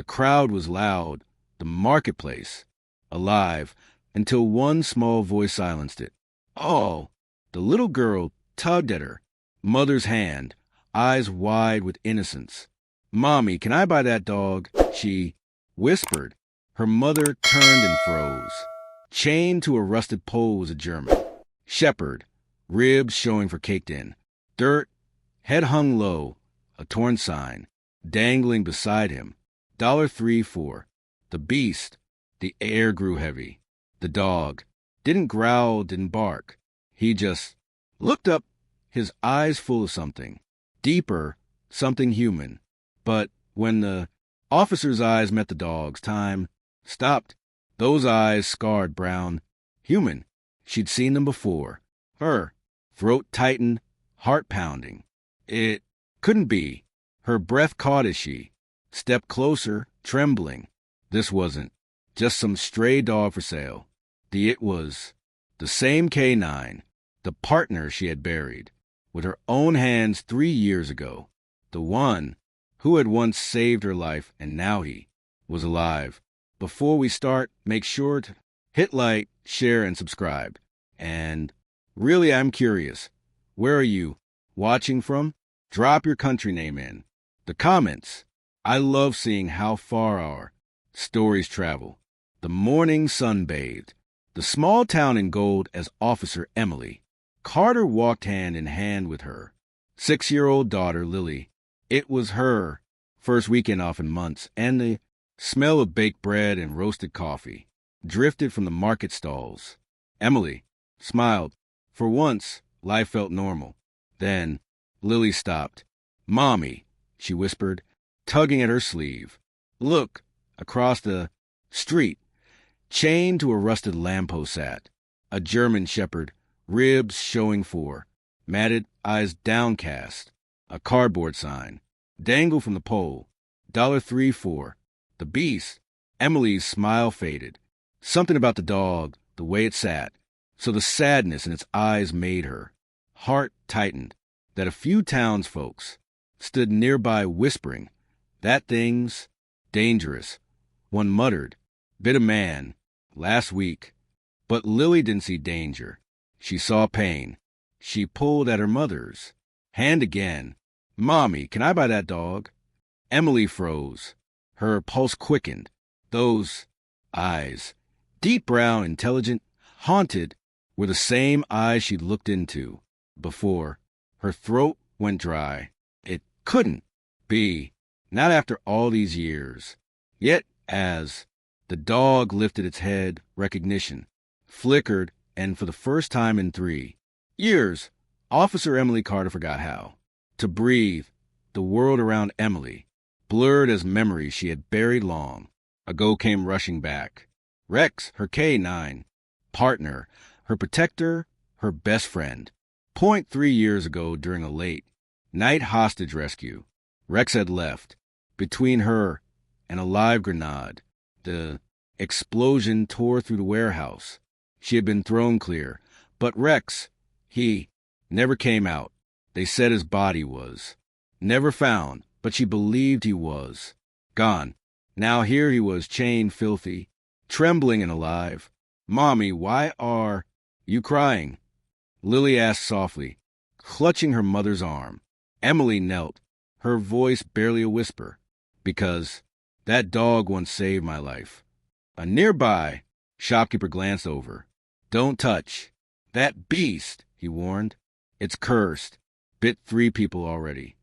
The crowd was loud, the marketplace alive, until one small voice silenced it. Oh! The little girl tugged at her mother's hand, eyes wide with innocence. "Mommy, can I buy that dog?" she whispered. Her mother turned and froze. Chained to a rusted pole was a German shepherd, ribs showing for caked in. Dirt, head hung low, a torn sign, dangling beside him. $3.34. The beast. The air grew heavy. The dog didn't growl, didn't bark. He just looked up, his eyes full of something. Deeper, something human. But when the officer's eyes met the dog's, time stopped. Those eyes scarred brown. Human. She'd seen them before. Her. Throat tightened, heart pounding. It couldn't be. Her breath caught as she stepped closer, trembling. This wasn't just some stray dog for sale. It was the same K9, the partner she had buried with her own hands 3 years ago. The one who had once saved her life, and now he was alive. Before we start, make sure to hit like, share, and subscribe. And really, I'm curious, where are you watching from? Drop your country name in the comments. I love seeing how far our stories travel. The morning sun bathed the small town in gold as Officer Emily. Carter walked hand in hand with her 6-year-old daughter, Lily. It was her first weekend off in months, and the smell of baked bread and roasted coffee drifted from the market stalls. Emily smiled. For once, life felt normal. Then Lily stopped. "Mommy," she whispered, tugging at her sleeve. "Look!" Across the street, chained to a rusted lamppost sat a German shepherd, ribs showing for, matted, eyes downcast. A cardboard sign dangled from the pole. $3.34. The beast. Emily's smile faded. Something about the dog, the way it sat, so the sadness in its eyes made her heart tightened. That a few townsfolks stood nearby whispering, "That thing's dangerous." One muttered, "Bit a man last week." But Lily didn't see danger. She saw pain. She pulled at her mother's hand again. "Mommy, can I buy that dog?" Emily froze. Her pulse quickened. Those eyes, deep brown, intelligent, haunted, were the same eyes she'd looked into before. Her throat went dry. It couldn't be, not after all these years. Yet as the dog lifted its head, recognition flickered, and for the first time in 3 years, Officer Emily Carter forgot how to breathe. The world around Emily, blurred as memories she had buried long ago, came rushing back. Rex, her K9 partner, her protector, her best friend. 3 years ago, during a late night hostage rescue, Rex had left. Between her and a live grenade, the explosion tore through the warehouse. She had been thrown clear. But Rex, he never came out. They said his body was never found, but she believed he was gone. Now here he was, chained, filthy, trembling and alive. "Mommy, why are you crying?" Lily asked softly, clutching her mother's arm. Emily knelt, her voice barely a whisper. "Because that dog once saved my life." A nearby shopkeeper glanced over. "Don't touch that beast," he warned. "It's cursed. Bit 3 people already."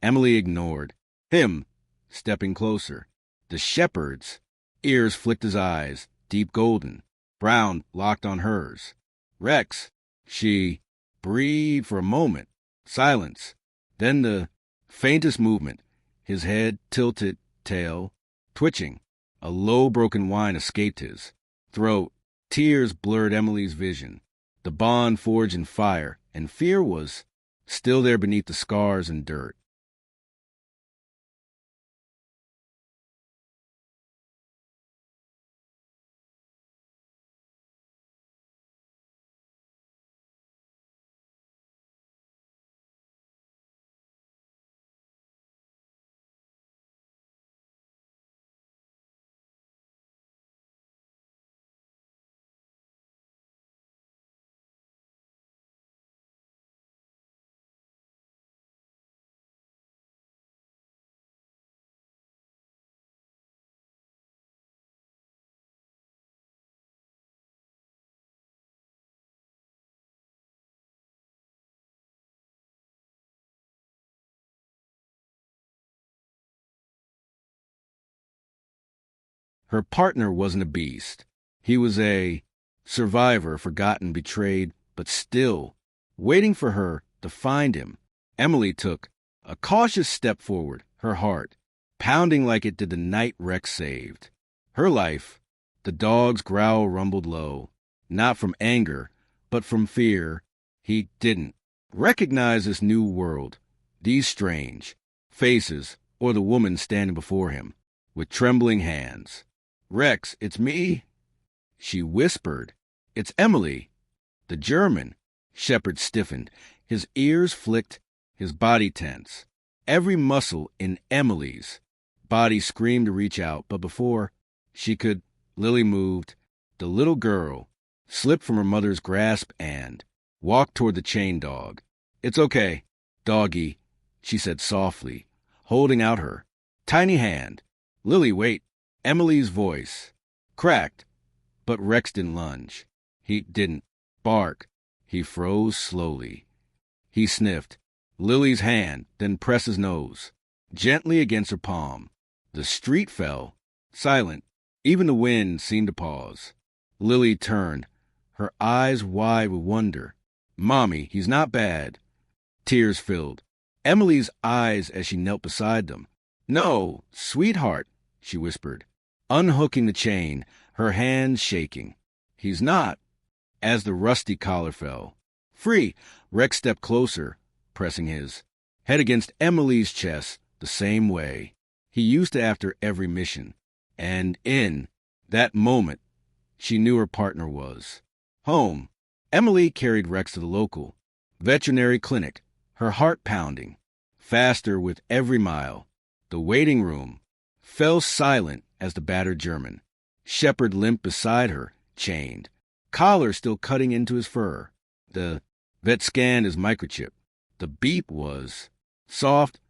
Emily ignored him, stepping closer. The shepherd's ears flicked his eyes, deep golden, brown locked on hers. "Rex," she breathed for a moment. Silence. Then the faintest movement, his head tilted, tail twitching. A low broken whine escaped his throat. Tears blurred Emily's vision. The bond forged in fire, and fear was still there beneath the scars and dirt. Her partner wasn't a beast. He was a survivor, forgotten, betrayed, but still waiting for her to find him. Emily took a cautious step forward, her heart pounding like it did the night Rex saved. Her life, the dog's growl rumbled low, not from anger, but from fear. He didn't recognize this new world, these strange faces, or the woman standing before him with trembling hands. "Rex, it's me," she whispered. "It's Emily." The German. Shepard stiffened. His ears flicked, his body tense. Every muscle in Emily's body screamed to reach out, but before she could, Lily moved. The little girl slipped from her mother's grasp and walked toward the chained dog. "It's okay, doggy," she said softly, holding out her tiny hand. "Lily, wait." Emily's voice cracked, but Rex didn't lunge. He didn't bark. He froze slowly. He sniffed Lily's hand, then pressed his nose gently against her palm. The street fell silent. Even the wind seemed to pause. Lily turned, her eyes wide with wonder. "Mommy, he's not bad." Tears filled Emily's eyes as she knelt beside them. "No, sweetheart," she whispered, unhooking the chain, her hands shaking. "He's not." As the rusty collar fell free, Rex stepped closer, pressing his head against Emily's chest the same way he used to after every mission. And in that moment, she knew her partner was home. Emily carried Rex to the local veterinary clinic, her heart pounding faster with every mile. The waiting room fell silent as the battered German. Shepard limped beside her, chained, collar still cutting into his fur. The vet scanned his microchip. The beep was soft,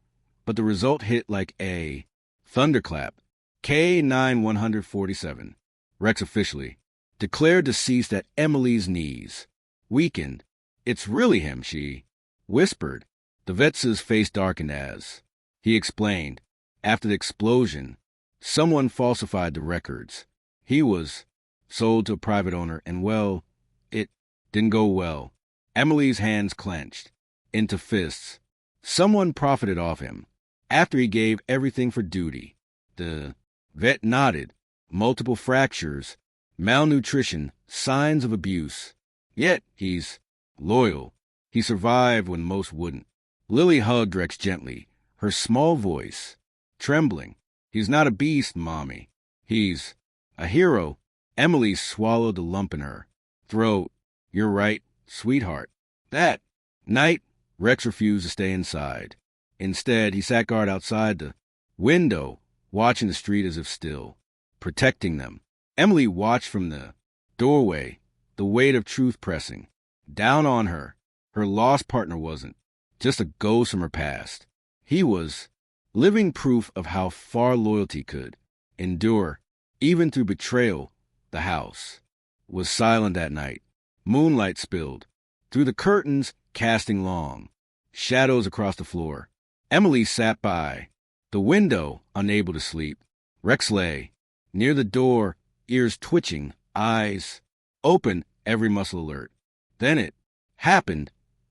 but the result hit like a thunderclap. K9-147. Rex officially declared deceased at Emily's knees. Weakened. "It's really him," she whispered. The vet's face darkened as he explained. After the explosion, someone falsified the records. He was sold to a private owner, and well, it didn't go well. Emily's hands clenched into fists. Someone profited off him after he gave everything for duty. The vet nodded. Multiple fractures, malnutrition, signs of abuse. Yet he's loyal. He survived when most wouldn't. Lily hugged Rex gently, her small voice trembling. "He's not a beast, Mommy. He's a hero." Emily swallowed the lump in her throat. "You're right, sweetheart." That night, Rex refused to stay inside. Instead, he sat guard outside the window, watching the street as if still protecting them. Emily watched from the doorway, the weight of truth pressing down on her. Her lost partner wasn't just a ghost from her past. He was living proof of how far loyalty could endure, even through betrayal. The house was silent that night. Moonlight spilled through the curtains, casting long shadows across the floor. Emily sat by the window, unable to sleep. Rex lay near the door, ears twitching, eyes open, every muscle alert. Then it happened,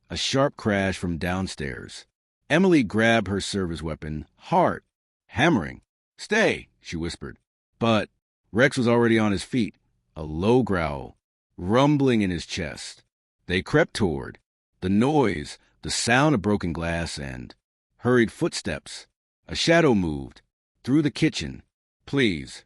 a sharp crash from downstairs. Emily grabbed her service weapon, heart hammering. "Stay," she whispered. But Rex was already on his feet, a low growl rumbling in his chest. They crept toward the noise, the sound of broken glass, and hurried footsteps. A shadow moved through the kitchen. "Please,"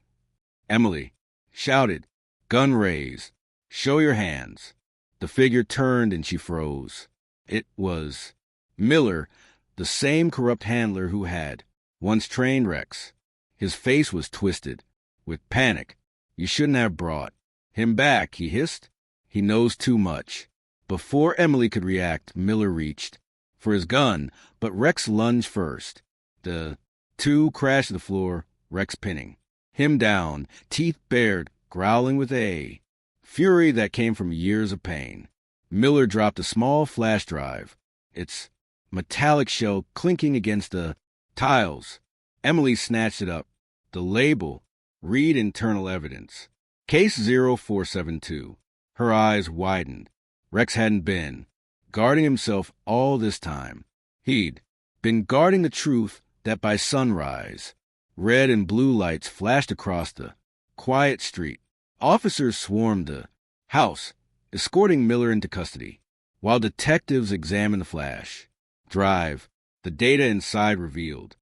Emily shouted, gun raised. "Show your hands." The figure turned and she froze. It was Miller, the same corrupt handler who had once trained Rex. His face was twisted with panic. "You shouldn't have brought him back," he hissed. "He knows too much." Before Emily could react, Miller reached for his gun, but Rex lunged first. The two crashed to the floor, Rex pinning him down, teeth bared, growling with a fury that came from years of pain. Miller dropped a small flash drive, its metallic shell clinking against the tiles. Emily snatched it up. The label Read internal evidence. Case 0472. Her eyes widened. Rex hadn't been guarding himself all this time. He'd been guarding the truth that by sunrise, red and blue lights flashed across the quiet street. Officers swarmed the house, escorting Miller into custody, while detectives examined the flash drive. The data inside revealed